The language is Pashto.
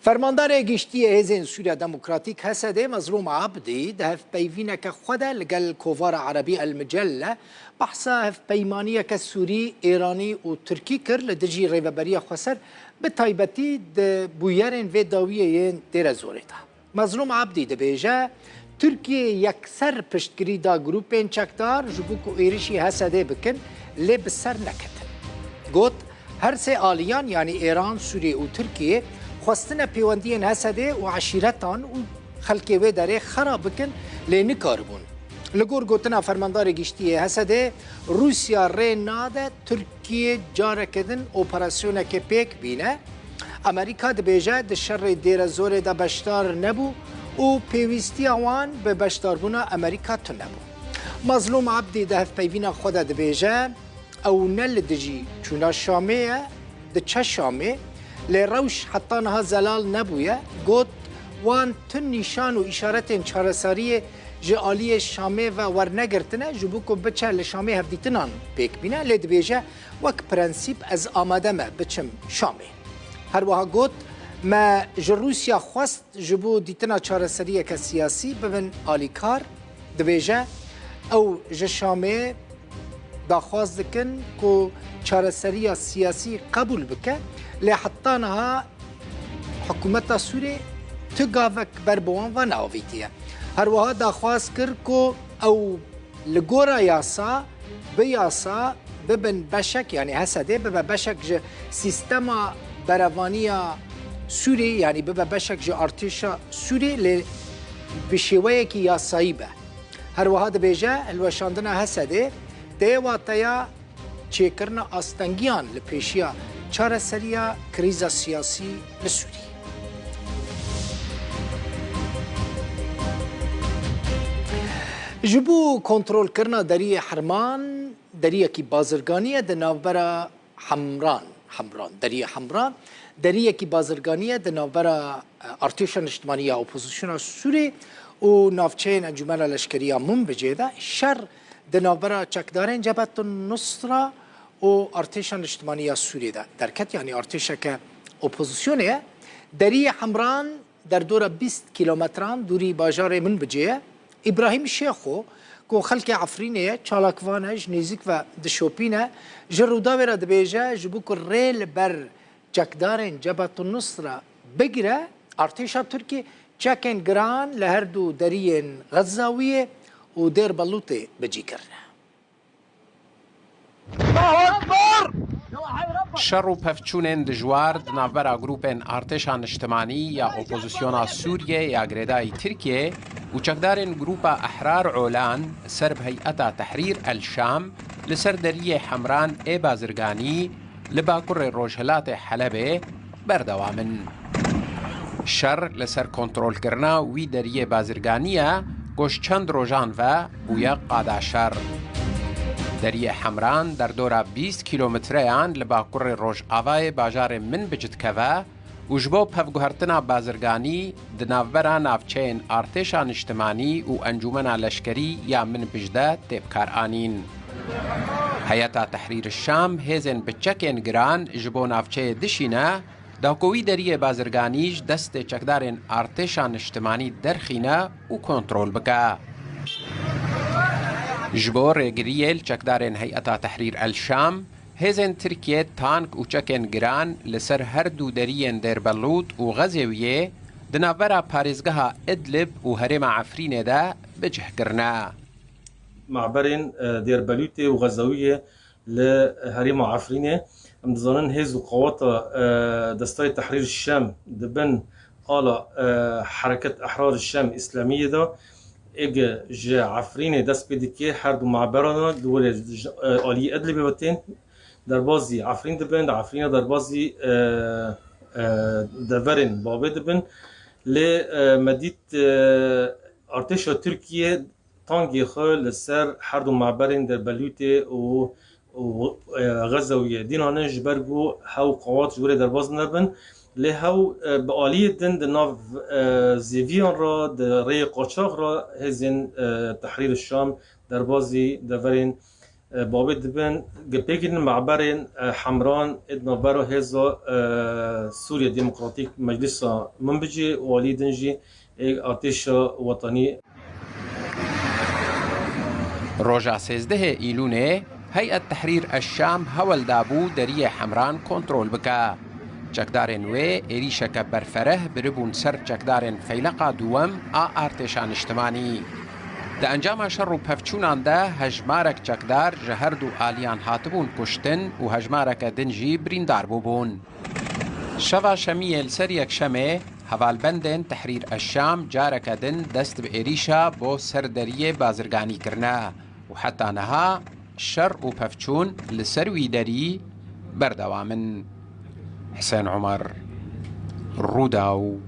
فرماندار گشتی هزین سوریا دموکراتیک حسده مظلوم عبدی ده هف پیوینه که خدا لگل کوفار عربی المجله بحثا هف پیمانیه که سوری ایرانی و ترکی کر لدجی ریوبری خسر به تایبتی ده بویرین و داویه دیر زورتا مظلوم عبدی ده بیجه ترکیه یکسر پشتگیری دا گروپین چکدار جبوک و ایرشی حسده بکن لی بسر نکتن گوت هر سه آلیان یعنی ایران، سوریه و ترکیه خواستن پیوندین حسده و عشیرتان و خلکی و داره خراب بکن لی نکاربون لگور گوتنا فرماندار گشتی حسده روسیا ری ناده ترکیه جاره کدن اپراسیونه که پیک بینه امریکا ده بیجه ده شر دیر زور ده بشتار نبو و پیوستی آوان به بشتار بونا امریکا تو نبو مظلوم عبدی ده هف پیوینا خود ده بیجه او نل دجی چونا شامه ده چه شامه لروش حتی نها زلال نبویه گوت وان تن نشان و اشارت چارساری جعالی شامه و ورنگرتنه جبوکو بچه لشامه هفدیتنان پیک بینه لید بیجه وک پرنسیب از آماده ما بچم شامه هر وها گوت ما جروسیا خواست جبو دیتنا چارساری که سیاسی ببن آلیکار دبیجه او جشامه داخواست دکن که چارسری سیاسی قبول بکه لحطانها حکومت سوری تقافك بربوان و ناویتیه هر وها داخواست کرد که او لگورا یاسا بیاسا ببن بشک یعنی حسده ببن بشک جه سیستما بروانیا سوری یعنی ببن بشک جه ارتشا سوری بشیوه که یاسایی به هر وها ده بیجه الوشاندن حسده ده واتیا چیکرنا آستنگیان لپیشیا چاره سریا کریزا سیاسی لسوری جبو کنترل کرنا دری حرمان دری کی بازرگانیه ده ناوبرا حمران دری حمران دری کی بازرگانیه ده ناوبرا ارتشان اجتماعی اپوزیسیون سوری و نافچین انجمن لشکریه من بجیده شر ده ناوبرا چکدارین جبهت النصره و ارتشان اجتماعی سوریه ده درکت یعنی ارتش که اپوزیسیونه دری حمران در دور 20 کیلومتران دوری باجار من بجیه ابراهیم شیخو کو خلق عفرینه چالاکوانش نزیک و دشوپینه جرودا ورا دبیجه جبو کو ریل بر چکدارن جبهت النصره بگیره ارتشا ترکی چکن گران لهر دو درین غزاویه و دیر بلوطه بجی کرنه شر و پفچونên dijwar di navbera grûpên artêşa niştimanî ya opozisyona Sûriyê ya girêdayî Tirkiye û çekdarên grûpa Ehrar Olan ser bi heyeta Tehrîr el Şam li ser deriyê Hemran ê bazirganî li bakurê Rojhilatê Helebê berdewam in. Şer li ser kontrolkirina wî deriyê bazirganiye goş çend rojan ve bûye qadaşer. دریه حمران در دورا 20 کیلومتریان لباکور روش آوای باجار من بجدکوه و جبو پفگوهرتنا بازرگانی دناوبرا نافچین ارتشان اجتماعی و انجمن لشکری یا من بجده تبکار آنین. هیئت تحریر الشام هزن بچکین گران جبو نافچه دشینه داکوی دریه بازرگانیش دست چکدارین ارتشان اجتماعی درخینه و کنترول بکه. جبور ريغريل چکدارن هيئتا تحرير الشام هزن تركيا تانك و چکن گران لسر هر دو دريين دير بلوط و غزيوية دنابرا پاريزگها ادلب و هرم عفرين دا بجه کرنا معبرين دير بلوطة و غزاوية لهرم عفرين امتظانن هز و قواتا دستاي تحرير الشام دبن على حركة أحرار الشام إسلامية دا اگه جا عفرین دست پیدا که هر دو معبرانه دول آلی ادلبی باتین در بازی عفرین دبن عفرین در بازی دورن بابه دبن لی مدید ارتش ترکیه تانگی خال لسر هر دو معبرین در بلوطه و غزویه دینانه جبرگو هاو قوات جوره در باز نربن لی هاو به آلیه دن در ناو زیویان را در ری قاچاق را هزین تحریر الشام در بازی دورین بابت دبن جبيكين معبرين حمران ادنا برو هزا سوريا ديمقراطيك مجلس منبجي ولي دنجي ارتش وطني. روجا 16 إيلوني هيئة تحرير الشام هول دابو درية حمران كنترول بكا چکدارن وی ایریشک برفره بربون سر چکدارن فیلقا دوم ارتشان اجتماعی. ده انجام شر و پفچونان ده هجمارک چکدار جهرد و آلیان هاتبون کشتن و هجمارک دنجی بریندار بوبون. شوا شمیل سر یک شمه هوالبندن تحریر الشام جارک دن دست به ایریشا بو سردریه بازرگانی کرنا و حتی نها شر و پفچون لسروی دری بردوامن. حسين عمر، روداو.